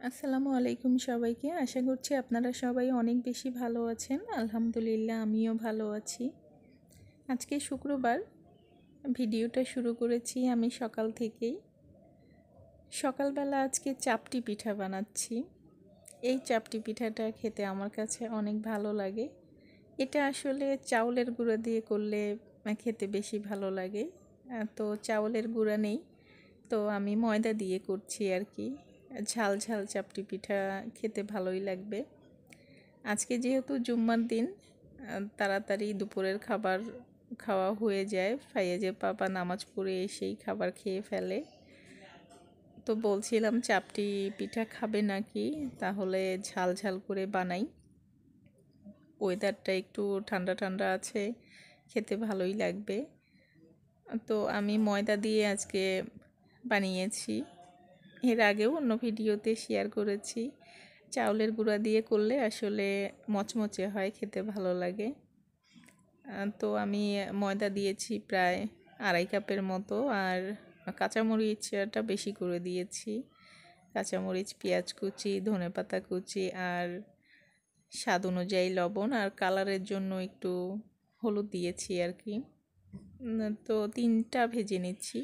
আসসালামু আলাইকুম সবাইকে। আশা করছি আপনারা সবাই অনেক বেশি ভালো আছেন। আলহামদুলিল্লাহ আমিও ভালো আছি। আজকে শুক্রবার, ভিডিওটা শুরু করেছি আমি সকাল থেকেই। সকালবেলা আজকে চাপটি পিঠা বানাচ্ছি। এই চাপটি পিঠাটা খেতে আমার কাছে অনেক ভালো লাগে। এটা আসলে চাউলের গুঁড়া দিয়ে করলে খেতে বেশি ভালো লাগে। তো চাউলের গুঁড়া নেই, তো আমি ময়দা দিয়ে করছি আর কি। ঝাল ঝাল চাপটি পিঠা খেতে ভালোই লাগবে। আজকে যেহেতু জুম্মার দিন, তাড়াতাড়ি দুপুরের খাবার খাওয়া হয়ে যায়। ফাইয়াজের পাপা নামাজ পড়ে এসেই খাবার খেয়ে ফেলে। তো বলছিলাম চাপটি পিঠা খাবে নাকি, তাহলে ঝাল ঝাল করে বানাই। ওয়েদারটা একটু ঠান্ডা ঠান্ডা আছে, খেতে ভালোই লাগবে। তো আমি ময়দা দিয়ে আজকে বানিয়েছি। এর আগেও অন্য ভিডিওতে শেয়ার করেছি। চাউলের গুঁড়া দিয়ে করলে আসলে মচমচে হয়, খেতে ভালো লাগে। তো আমি ময়দা দিয়েছি প্রায় 2.5 কাপের মতো, আর কাঁচামরিচটা বেশি করে দিয়েছি। কাঁচামরিচ, পেঁয়াজ কুচি, ধনেপাতা কুচি, আর স্বাদ অনুযায়ী লবণ, আর কালারের জন্য একটু হলুদ দিয়েছি আর কি। তো 3টা ভেজে নিচ্ছি,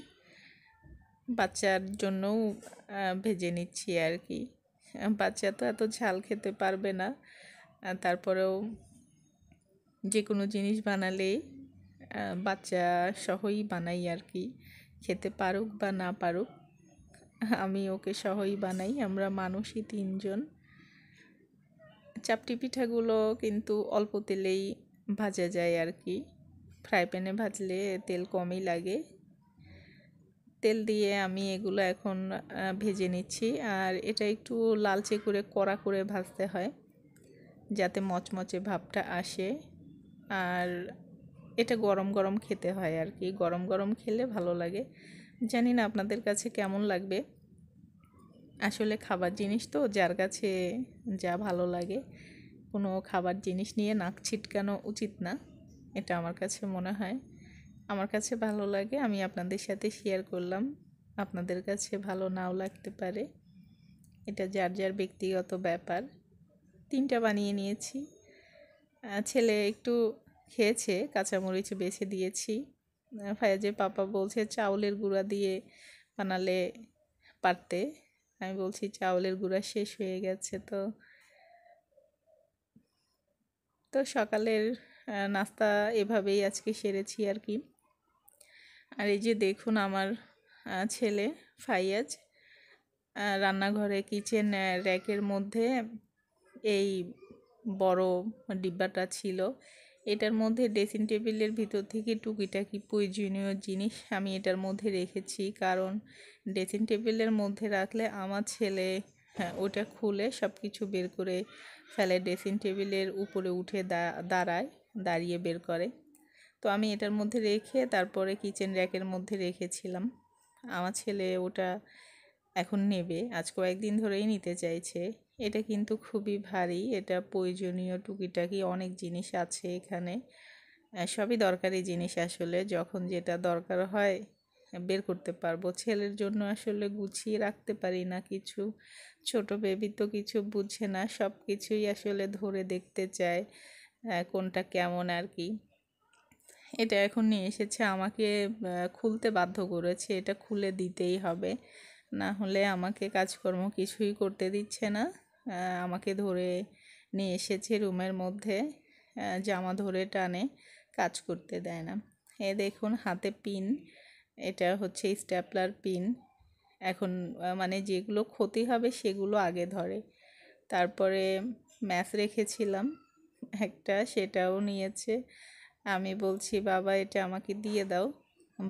বাচ্চার জন্যও ভেজে নিচ্ছি আর কি। বাচ্চা তো এত ঝাল খেতে পারবে না, তারপরেও যে কোনো জিনিস বানালে বাচ্চা সহই বানাই আর কি, খেতে পারুক বা না পারুক। আমি ওকে সহই বানাই, আমরা মানুষই 3 জন। চাপটি পিঠাগুলো কিন্তু অল্প তেলেই ভাজা যায় আর কি। ফ্রাই প্যানে ভাজলে তেল কমই লাগে। তেল দিয়ে আমি এগুলো এখন ভেজে নিচ্ছি, আর এটা একটু লালচে করে কড়া করে ভাজতে হয় যাতে মচমচে ভাবটা আসে। আর এটা গরম গরম খেতে হয় আর কি, গরম গরম খেলে ভালো লাগে। জানি না আপনাদের কাছে কেমন লাগবে। আসলে খাবার জিনিস তো, যার কাছে যা ভালো লাগে। কোনো খাবার জিনিস নিয়ে নাক ছিটকানো উচিত না, এটা আমার কাছে মনে হয়। আমার কাছে ভালো লাগে, আমি আপনাদের সাথে শেয়ার করলাম। আপনাদের কাছে ভালো নাও লাগতে পারে, এটা যার যার ব্যক্তিগত ব্যাপার। 3টা বানিয়ে নিয়েছি। ছেলে একটু খেয়েছে, কাঁচামরিচ বেছে দিয়েছি। ফায়াজের পাপা বলছে চাউলের গুঁড়া দিয়ে বানালে পারতে। আমি বলছি চাউলের গুঁড়া শেষ হয়ে গেছে। তো সকালের নাস্তা এভাবেই আজকে সেরেছি আর কি। আর এই যে দেখুন আমার ছেলে ফাইয়াজ রান্নাঘরে কিচেন র্যাকের মধ্যে এই বড় ডিব্বাটা ছিল, এটার মধ্যে ড্রেসিং টেবিলের ভিতর থেকে টুকিটাকি প্রয়োজনীয় জিনিস আমি এটার মধ্যে রেখেছি। কারণ ড্রেসিং টেবিলের মধ্যে রাখলে আমার ছেলে ওটা খুলে সব কিছু বের করে ফেলে, ড্রেসিং টেবিলের উপরে উঠে দাঁড়িয়ে বের করে। তো আমি এটার মধ্যে রেখে তারপরে কিচেন র্যাকের মধ্যে রেখেছিলাম। আমার ছেলে ওটা এখন নেবে, আজ কয়েকদিন ধরেই নিতে চাইছে। এটা কিন্তু খুবই ভারী, এটা প্রয়োজনীয় টুকিটাকি অনেক জিনিস আছে এখানে। সবই দরকারি জিনিস, আসলে যখন যেটা দরকার হয় বের করতে পারবো। ছেলের জন্য আসলে গুছিয়ে রাখতে পারি না কিছু। ছোট বেবি তো কিছু বুঝে না, সব কিছুই আসলে ধরে দেখতে চায় কোনটা কেমন আর কি। এটা এখন নিয়ে এসেছে, আমাকে খুলতে বাধ্য করেছে, এটা খুলে দিতেই হবে, না হলে আমাকে কাজকর্ম কিছুই করতে দিচ্ছে না। আমাকে ধরে নিয়ে এসেছে রুমের মধ্যে, জামা ধরে টানে, কাজ করতে দেয় না। দেখুন হাতে পিন, এটা হচ্ছে স্ট্যাপলার পিন। এখন মানে যেগুলো ক্ষতি হবে সেগুলো আগে ধরে। তারপরে ম্যাচ রেখেছিলাম একটা, সেটাও নিয়েছে। আমি বলছি বাবা এটা আমাকে দিয়ে দাও,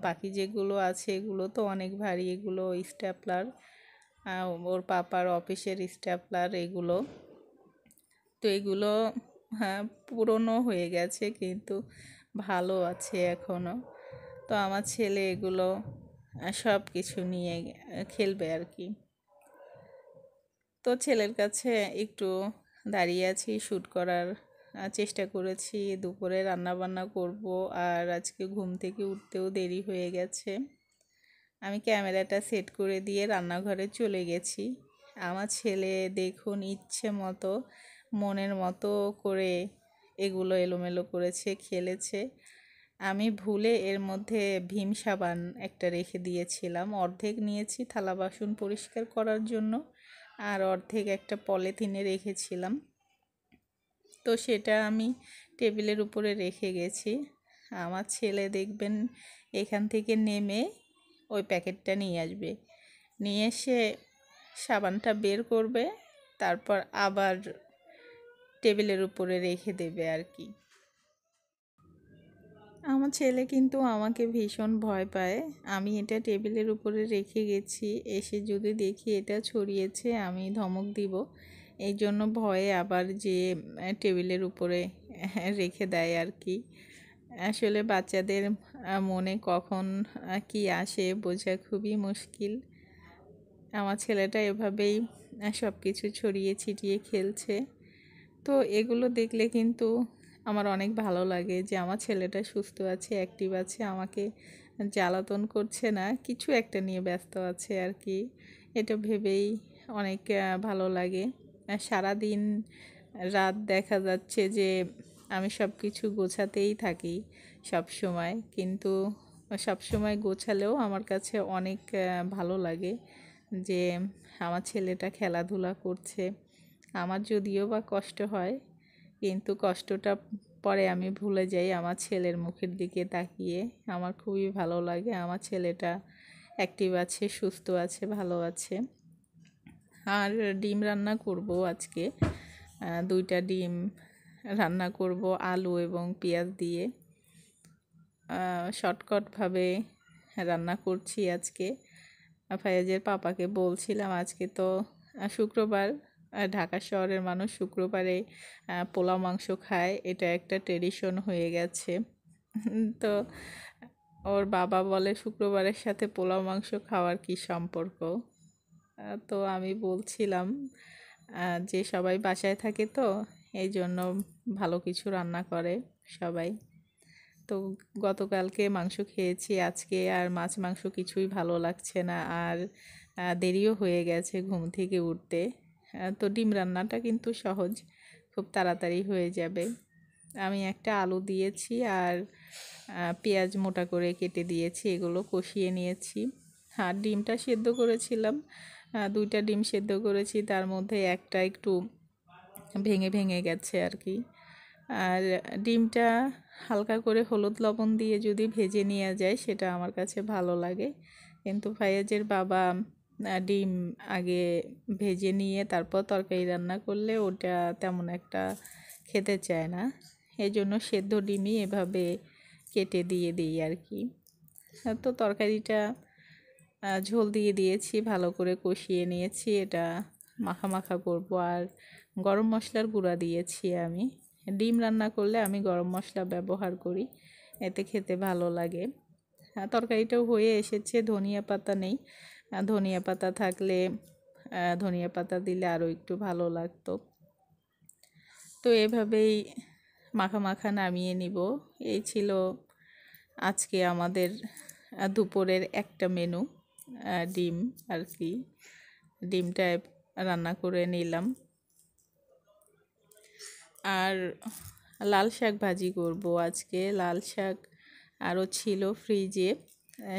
বাকি যেগুলো আছে এগুলো তো অনেক ভারী, এগুলো স্ট্যাপলার, ওর পাপার অফিসের স্ট্যাপলার এগুলো। তো এগুলো হ্যাঁ পুরনো হয়ে গেছে কিন্তু ভালো আছে এখনও। তো আমার ছেলে এগুলো সব কিছু নিয়ে খেলবে আর কি। তো ছেলের কাছে একটু দাঁড়িয়ে আছি, শ্যুট করার চেষ্টা করেছি। দুপুরে রান্না বান্না করব, আর আজকে ঘুম থেকে উঠতেও দেরি হয়ে গেছে। আমি ক্যামেরাটা সেট করে দিয়ে রান্নাঘরে চলে গেছি। আমার ছেলে দেখুন ইচ্ছে মতো মনের মতো করে এগুলো এলোমেলো করেছে, খেলেছে। আমি ভুলে এর মধ্যে ভীম সাবান একটা রেখে দিয়েছিলাম, অর্ধেক নিয়েছি থালা বাসন পরিষ্কার করার জন্য, আর অর্ধেক একটা পলিথিনে রেখেছিলাম। তো সেটা আমি টেবিলের উপরে রেখে গেছি। আমার ছেলে দেখবেন এখান থেকে নেমে ওই প্যাকেটটা নিয়ে আসবে, নিয়ে এসে সাবানটা বের করবে, তারপর আবার টেবিলের উপরে রেখে দেবে আর কি। আমার ছেলে কিন্তু আমাকে ভীষণ ভয় পায়। আমি এটা টেবিলের উপরে রেখে গেছি, এসে যদি দেখি এটা ছড়িয়েছে আমি ধমক দিব, এই জন্য ভয়ে আবার যে টেবিলের উপরে রেখে দেয় আর কি। আসলে বাচ্চাদের মনে কখন কি আসে বোঝা খুবই মুশকিল। আমার ছেলেটা এভাবেই সব কিছু ছড়িয়ে ছিটিয়ে খেলছে। তো এগুলো দেখলে কিন্তু আমার অনেক ভালো লাগে যে আমার ছেলেটা সুস্থ আছে, অ্যাক্টিভ আছে, আমাকে জ্বালাতন করছে না, কিছু একটা নিয়ে ব্যস্ত আছে আর কি। এটা ভেবেই অনেক ভালো লাগে। সারাদিন রাত দেখা যাচ্ছে যে আমি সব কিছু গোছাতেই থাকি সব সময়, কিন্তু সব সময় গোছালেও আমার কাছে অনেক ভালো লাগে যে আমার ছেলেটা খেলাধুলা করছে। আমার যদিও বা কষ্ট হয়, কিন্তু কষ্টটা পরে আমি ভুলে যাই আমার ছেলের মুখের দিকে তাকিয়ে। আমার খুবই ভালো লাগে আমার ছেলেটা অ্যাক্টিভ আছে, সুস্থ আছে, ভালো আছে। আর ডিম রান্না করব আজকে, 2টা ডিম রান্না করব আলু এবং পেঁয়াজ দিয়ে। শর্টকাটভাবে রান্না করছি আজকে। ফায়াজের পাপাকে বলছিলাম আজকে তো শুক্রবার, ঢাকা শহরের মানুষ শুক্রবারে পোলাও মাংস খায়, এটা একটা ট্রেডিশন হয়ে গেছে। তো ওর বাবা বলে শুক্রবারের সাথে পোলাও মাংস খাওয়ার কি সম্পর্ক। তো আমি বলছিলাম যে সবাই বাসায় থাকে তো এই জন্য ভালো কিছু রান্না করে সবাই। তো গতকালকে মাংস খেয়েছি, আজকে আর মাছ মাংস কিছুই ভালো লাগছে না, আর দেরিও হয়ে গেছে ঘুম থেকে উঠতে। তো ডিম রান্নাটা কিন্তু সহজ, খুব তাড়াতাড়ি হয়ে যাবে। আমি একটা আলু দিয়েছি আর পেঁয়াজ মোটা করে কেটে দিয়েছি, এগুলো কষিয়ে নিয়েছি। আর ডিমটা সেদ্ধ করেছিলাম, 2টা ডিম সেদ্ধ করেছি, তার মধ্যে একটা একটু ভেঙে ভেঙে গেছে আর কি। আর ডিমটা হালকা করে হলুদ লবণ দিয়ে যদি ভেজে নেওয়া যায় সেটা আমার কাছে ভালো লাগে, কিন্তু ফায়াজের বাবা ডিম আগে ভেজে নিয়ে তারপর তরকারি রান্না করলে ওটা তেমন একটা খেতে চায় না, এই জন্য সেদ্ধ ডিমই এভাবে কেটে দিয়ে দিই আর কি। তো তরকারিটা ঝোল দিয়ে দিয়েছি, ভালো করে কষিয়ে নিয়েছি, এটা মাখা মাখা করব। আর গরম মশলার গুঁড়া দিয়েছি আমি, ডিম রান্না করলে আমি গরম মশলা ব্যবহার করি, এতে খেতে ভালো লাগে। তরকারিটাও হয়ে এসেছে, ধনিয়া পাতা নেই, ধনিয়া পাতা থাকলে ধনিয়া পাতা দিলে আরও একটু ভালো লাগতো। তো এভাবেই মাখা মাখা নামিয়ে নিব। এই ছিল আজকে আমাদের দুপুরের একটা মেনু, ডিম আর কি। ডিমটা রান্না করে নিলাম। আর লাল শাক ভাজি করব আজকে। লাল শাক আরও ছিল ফ্রিজে,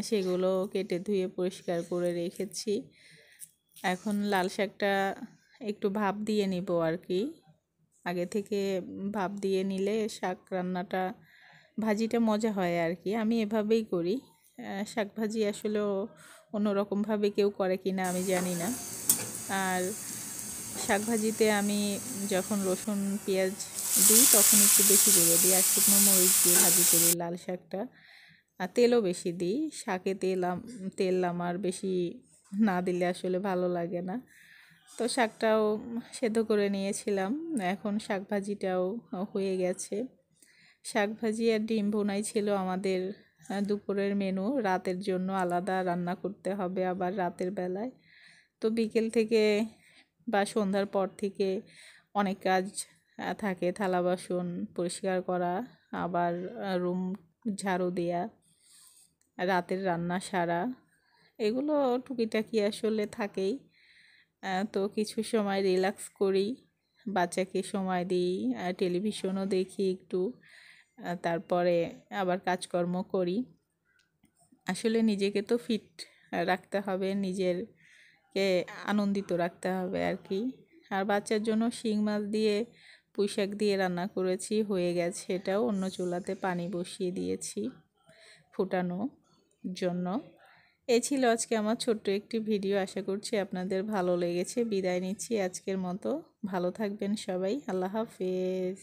সেগুলো কেটে ধুয়ে পরিষ্কার করে রেখেছি। এখন লাল শাকটা একটু ভাপ দিয়ে নিব আর কি। আগে থেকে ভাপ দিয়ে নিলে শাক রান্নাটা, ভাজিটা মজা হয় আর কি। আমি এভাবেই করি। শাক ভাজি আসলেও অন্যরকমভাবে কেউ করে কি না আমি জানি না। আর শাক ভাজিতে আমি যখন রসুন পেঁয়াজ দিই তখন একটু বেশি করে দিই, আর শুকনো মরিচ দিয়ে ভাজি করি লাল শাকটা। আর তেলও বেশি দিই শাকে, তেল আমার বেশি না দিলে আসলে ভালো লাগে না। তো শাকটাও সেদ্ধ করে নিয়েছিলাম, এখন শাক ভাজিটাও হয়ে গেছে। শাক ভাজি আর ডিম ভুনাই ছিল আমাদের দুপুরের মেনু। রাতের জন্য আলাদা রান্না করতে হবে আবার রাতের বেলায়। তো বিকেল থেকে বা সন্ধ্যার পর থেকে অনেক কাজ থাকে, থালা বাসন পরিষ্কার করা, আবার রুম ঝাড়ু দেওয়া, রাতের রান্না সারা, এগুলো টুকিটাকি আসলে থাকেই। তো কিছু সময় রিল্যাক্স করি, বাচ্চাকে সময় দিই, টেলিভিশনও দেখি একটু, তারপরে আবার কাজকর্ম করি। আসলে নিজেকে তো ফিট রাখতে হবে, নিজেরকে আনন্দিত রাখতে হবে আর কি। আর বাচ্চার জন্য শিং মাছ দিয়ে পুঁইশাক দিয়ে রান্না করেছি, হয়ে গেছে। এটাও অন্য চুলাতে পানি বসিয়ে দিয়েছি ফুটানোর জন্য। এই ছিল আজকে আমার ছোট্ট একটি ভিডিও। আশা করছি আপনাদের ভালো লেগেছে। বিদায় নিচ্ছি আজকের মতো। ভালো থাকবেন সবাই। আল্লাহ হাফেজ।